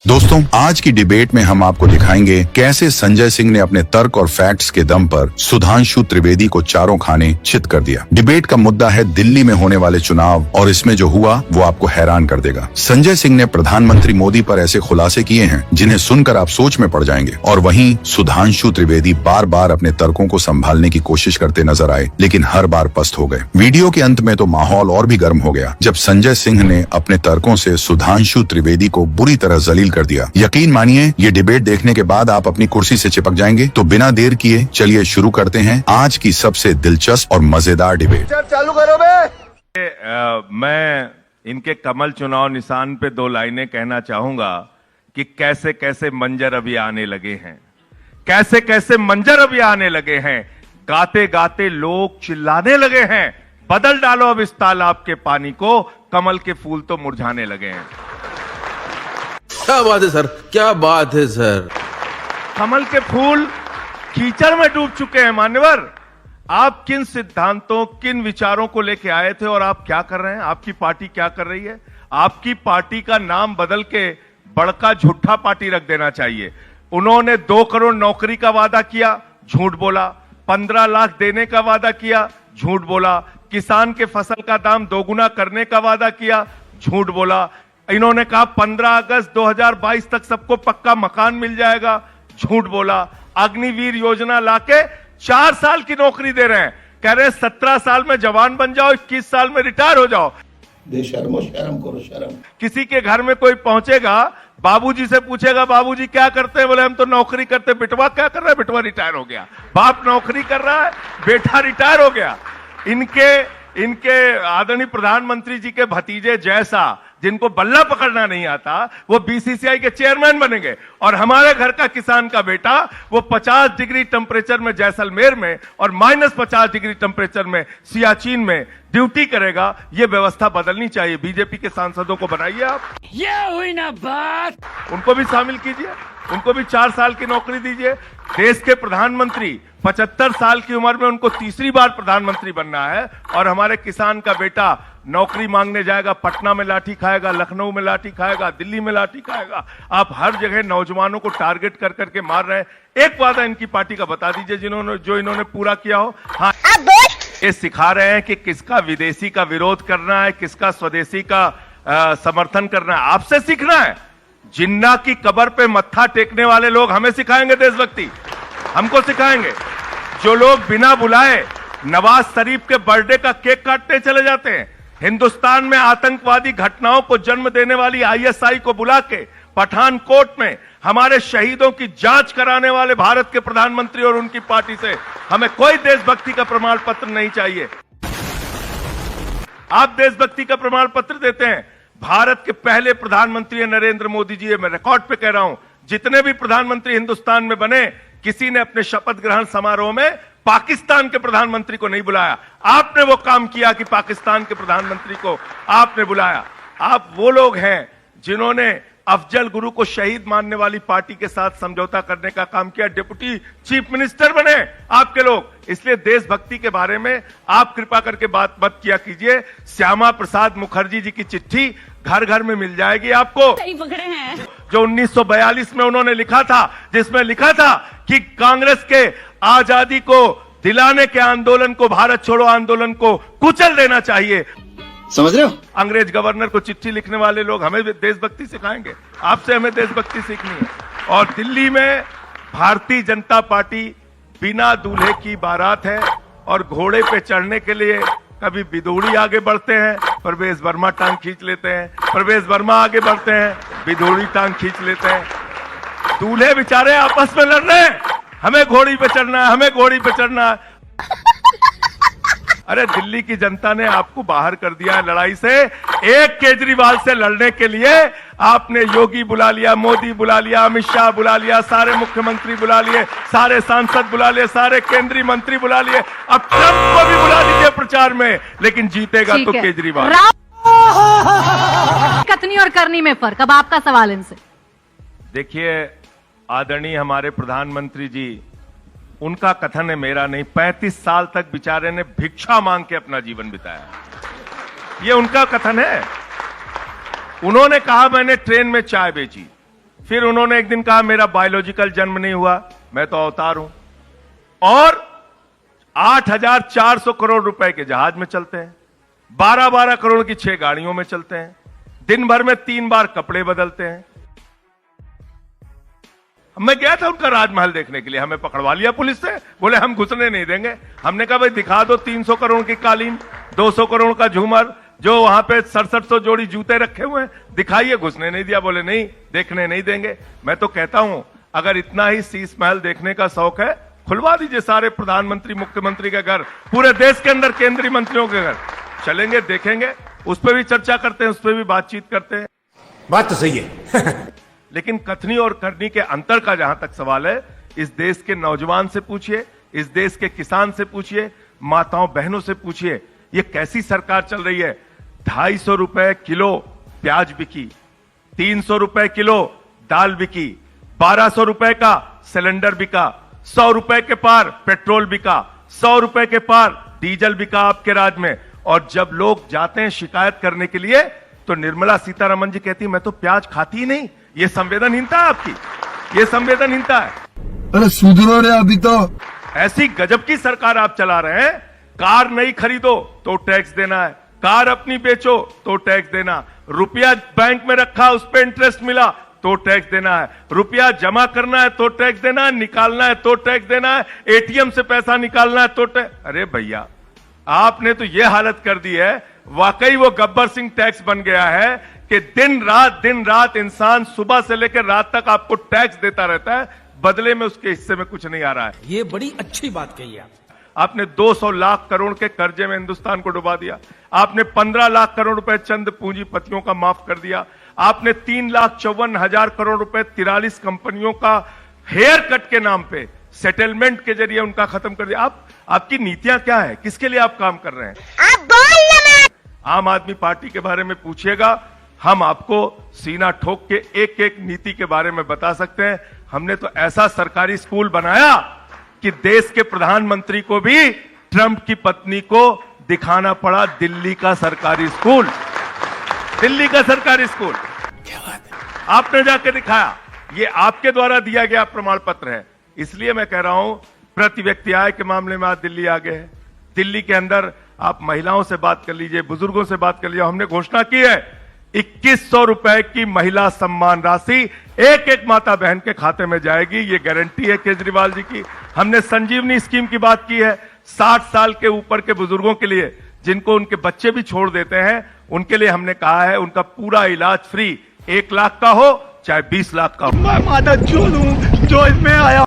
दोस्तों, आज की डिबेट में हम आपको दिखाएंगे कैसे संजय सिंह ने अपने तर्क और फैक्ट्स के दम पर सुधांशु त्रिवेदी को चारों खाने चित कर दिया। डिबेट का मुद्दा है दिल्ली में होने वाले चुनाव और इसमें जो हुआ वो आपको हैरान कर देगा। संजय सिंह ने प्रधानमंत्री मोदी पर ऐसे खुलासे किए हैं जिन्हें सुनकर आप सोच में पड़ जाएंगे, और वहीं सुधांशु त्रिवेदी बार बार अपने तर्कों को संभालने की कोशिश करते नजर आए, लेकिन हर बार पस्त हो गए। वीडियो के अंत में तो माहौल और भी गर्म हो गया जब संजय सिंह ने अपने तर्कों से सुधांशु त्रिवेदी को बुरी तरह जलील कर दिया। यकीन मानिए, ये डिबेट देखने के बाद आप अपनी कुर्सी से चिपक जाएंगे। तो बिना देर किए चलिए शुरू करते हैं आज की सबसे दिलचस्प और मजेदार डिबेट। चालू करो बे। मैं इनके कमल चुनाव निशान पे दो लाइनें कहना चाहूंगा कि कैसे कैसे मंजर अभी आने लगे हैं, कैसे कैसे मंजर अभी आने लगे हैं। गाते गाते लोग चिल्लाने लगे हैं, बदल डालो अब इस तालाब के पानी को, कमल के फूल तो मुरझाने लगे हैं। क्या बात है सर, क्या बात है सर। कमल के फूल कीचड़ में डूब चुके हैं। मान्यवर, आप किन सिद्धांतों, किन विचारों को लेके आए थे और आप क्या कर रहे हैं? आपकी पार्टी क्या कर रही है? आपकी पार्टी का नाम बदल के बड़का झूठा पार्टी रख देना चाहिए। उन्होंने 2 करोड़ नौकरी का वादा किया, झूठ बोला। 15 लाख देने का वादा किया, झूठ बोला। किसान के फसल का दाम दोगुना करने का वादा किया, झूठ बोला। इन्होंने कहा 15 अगस्त 2022 तक सबको पक्का मकान मिल जाएगा, झूठ बोला। अग्निवीर योजना लाके 4 साल की नौकरी दे रहे हैं, कह रहे हैं 17 साल में जवान बन जाओ, 21 साल में रिटायर हो जाओ। बेशर्मो, शर्म करो शर्म। किसी के घर में कोई पहुंचेगा, बाबूजी से पूछेगा बाबूजी क्या करते हैं, बोले हम तो नौकरी करते हैं। बेटवा क्या कर रहा है? बेटवा रिटायर हो गया। बाप नौकरी कर रहा है, बेटा रिटायर हो गया। इनके आदरणीय प्रधानमंत्री जी के भतीजे जैसा, जिनको बल्ला पकड़ना नहीं आता, वो बीसीसीआई के चेयरमैन बनेंगे, और हमारे घर का किसान का बेटा वो 50 डिग्री टेम्परेचर में जैसलमेर में और -50 डिग्री टेम्परेचर में सियाचिन में ड्यूटी करेगा। ये व्यवस्था बदलनी चाहिए। बीजेपी के सांसदों को बनाइए आप, ये हुई ना बात। उनको भी शामिल कीजिए, उनको भी 4 साल की नौकरी दीजिए। देश के प्रधानमंत्री 75 साल की उम्र में उनको तीसरी बार प्रधानमंत्री बनना है, और हमारे किसान का बेटा नौकरी मांगने जाएगा, पटना में लाठी खाएगा, लखनऊ में लाठी खाएगा, दिल्ली में लाठी खाएगा। आप हर जगह नौजवानों को टारगेट कर करके मार रहे हैं। एक वादा इनकी पार्टी का बता दीजिए जो इन्होंने पूरा किया हो। हाँ, ये सिखा रहे हैं कि किसका विदेशी का विरोध करना है, किसका स्वदेशी का समर्थन करना है। आपसे सीखना है। जिन्ना की कब्र पे मत्था टेकने वाले लोग हमें सिखाएंगे देशभक्ति, हमको सिखाएंगे। जो लोग बिना बुलाए नवाज शरीफ के बर्थडे का केक काटते चले जाते हैं, हिंदुस्तान में आतंकवादी घटनाओं को जन्म देने वाली आईएसआई को बुला के पठानकोट में हमारे शहीदों की जांच कराने वाले भारत के प्रधानमंत्री और उनकी पार्टी से हमें कोई देशभक्ति का प्रमाण पत्र नहीं चाहिए। आप देशभक्ति का प्रमाण पत्र देते हैं। भारत के पहले प्रधानमंत्री नरेंद्र मोदी जी, मैं रिकॉर्ड पे कह रहा हूं, जितने भी प्रधानमंत्री हिंदुस्तान में बने, किसी ने अपने शपथ ग्रहण समारोह में पाकिस्तान के प्रधानमंत्री को नहीं बुलाया। आपने वो काम किया कि पाकिस्तान के प्रधानमंत्री को आपने बुलाया। आप वो लोग हैं जिन्होंने अफजल गुरु को शहीद मानने वाली पार्टी के साथ समझौता करने का काम किया। डिप्टी चीफ मिनिस्टर बने आपके लोग। इसलिए देशभक्ति के बारे में आप कृपा करके बात मत किया कीजिए। श्यामा प्रसाद मुखर्जी जी की चिट्ठी घर घर में मिल जाएगी आपको, सही पकड़े हैं। जो 1942 में उन्होंने लिखा था, जिसमें लिखा था कि कांग्रेस के आजादी को दिलाने के आंदोलन को, भारत छोड़ो आंदोलन को कुचल देना चाहिए। समझ रहे हो? अंग्रेज गवर्नर को चिट्ठी लिखने वाले लोग हमें देशभक्ति सिखाएंगे। आपसे हमें देशभक्ति सीखनी है। और दिल्ली में भारतीय जनता पार्टी बिना दूल्हे की बारात है, और घोड़े पे चढ़ने के लिए कभी बिदोड़ी आगे बढ़ते हैं, प्रवेश वर्मा टांग खींच लेते हैं, प्रवेश वर्मा आगे बढ़ते हैं, बिदोड़ी टांग खींच लेते हैं। दूल्हे बेचारे आपस में लड़ रहे हैं, हमें घोड़ी पे चढ़ना है, हमें घोड़ी पे चढ़ना है। अरे दिल्ली की जनता ने आपको बाहर कर दिया है लड़ाई से। एक केजरीवाल से लड़ने के लिए आपने योगी बुला लिया, मोदी बुला लिया, अमित शाह बुला लिया, सारे मुख्यमंत्री बुला लिए, सारे सांसद बुला लिए, सारे केंद्रीय मंत्री बुला लिए। अब ट्रंप को भी बुला लीजिए प्रचार में, लेकिन जीतेगा तो केजरीवाल। कथनी और करनी में फर्क। अब आपका सवाल इनसे। देखिए, आदरणीय हमारे प्रधानमंत्री जी, उनका कथन है, मेरा नहीं। 35 साल तक बेचारे ने भिक्षा मांग के अपना जीवन बिताया, ये उनका कथन है। उन्होंने कहा मैंने ट्रेन में चाय बेची, फिर उन्होंने एक दिन कहा मेरा बायोलॉजिकल जन्म नहीं हुआ, मैं तो अवतार हूं। और 8,400 करोड़ रुपए के जहाज में चलते हैं, 12-12 करोड़ की 6 गाड़ियों में चलते हैं, दिन भर में 3 बार कपड़े बदलते हैं। मैं गया था उनका राजमहल देखने के लिए, हमें पकड़वा लिया पुलिस से, बोले हम घुसने नहीं देंगे। हमने कहा भाई दिखा दो 300 करोड़ की कालीन, 200 करोड़ का झूमर, जो वहां पे 6700 जोड़ी जूते रखे हुए हैं, दिखाइए। घुसने नहीं दिया, बोले नहीं देखने नहीं देंगे। मैं तो कहता हूं अगर इतना ही शीश महल देखने का शौक है, खुलवा दीजिए सारे प्रधानमंत्री मुख्यमंत्री के घर, पूरे देश के अंदर केंद्रीय मंत्रियों के घर, चलेंगे देखेंगे, उस पर भी चर्चा करते हैं, उस पर भी बातचीत करते हैं। बात तो सही है। लेकिन कथनी और करनी के अंतर का जहां तक सवाल है, इस देश के नौजवान से पूछिए, इस देश के किसान से पूछिए, माताओं बहनों से पूछिए, ये कैसी सरकार चल रही है। 250 रुपए किलो प्याज बिकी, 300 रुपए किलो दाल बिकी, 1200 रुपए का सिलेंडर बिका, 100 रुपए के पार पेट्रोल बिका, 100 रुपए के पार डीजल बिका आपके राज्य में। और जब लोग जाते हैं शिकायत करने के लिए तो निर्मला सीतारमण जी कहती मैं तो प्याज खाती ही नहीं। ये संवेदनहीनता है आपकी, ये संवेदनहीनता है। अरे सुधरो रे अभी तो। ऐसी गजब की सरकार आप चला रहे हैं। कार नहीं खरीदो तो टैक्स देना है, कार अपनी बेचो तो टैक्स देना, रुपया बैंक में रखा उस पर इंटरेस्ट मिला तो टैक्स देना है, रुपया जमा करना है तो टैक्स देना है, निकालना है तो टैक्स देना है, एटीएम से पैसा निकालना है तो टैक्स। अरे भैया आपने तो यह हालत कर दी है, वाकई वो गब्बर सिंह टैक्स बन गया है कि दिन रात इंसान सुबह से लेकर रात तक आपको टैक्स देता रहता है, बदले में उसके हिस्से में कुछ नहीं आ रहा है। ये बड़ी अच्छी बात कही है। आपने 200 लाख करोड़ के कर्जे में हिंदुस्तान को डुबा दिया, आपने 15 लाख करोड़ रुपए चंद पूंजीपतियों का माफ कर दिया, आपने 3,54,000 करोड़ रुपए 43 कंपनियों का हेयर कट के नाम पे सेटलमेंट के जरिए उनका खत्म कर दिया। आपकी नीतियां क्या है, किसके लिए आप काम कर रहे हैं? आप बोल। आम आदमी पार्टी के बारे में पूछिएगा, हम आपको सीना ठोक के एक एक नीति के बारे में बता सकते हैं। हमने तो ऐसा सरकारी स्कूल बनाया कि देश के प्रधानमंत्री को भी ट्रंप की पत्नी को दिखाना पड़ा दिल्ली का सरकारी स्कूल, दिल्ली का सरकारी स्कूल। क्या बात है, आपने जाके दिखाया। ये आपके द्वारा दिया गया प्रमाण पत्र है। इसलिए मैं कह रहा हूं प्रति व्यक्ति आय के मामले में आज दिल्ली आगे है। दिल्ली के अंदर आप महिलाओं से बात कर लीजिए, बुजुर्गों से बात कर लीजिए। हमने घोषणा की है 2100 रुपए की महिला सम्मान राशि एक एक माता बहन के खाते में जाएगी, ये गारंटी है केजरीवाल जी की। हमने संजीवनी स्कीम की बात की है, 60 साल के ऊपर के बुजुर्गों के लिए जिनको उनके बच्चे भी छोड़ देते हैं, उनके लिए हमने कहा है उनका पूरा इलाज फ्री, 1 लाख का हो चाहे 20 लाख का हो। मैं माता चोर हूँ जो इसमें आया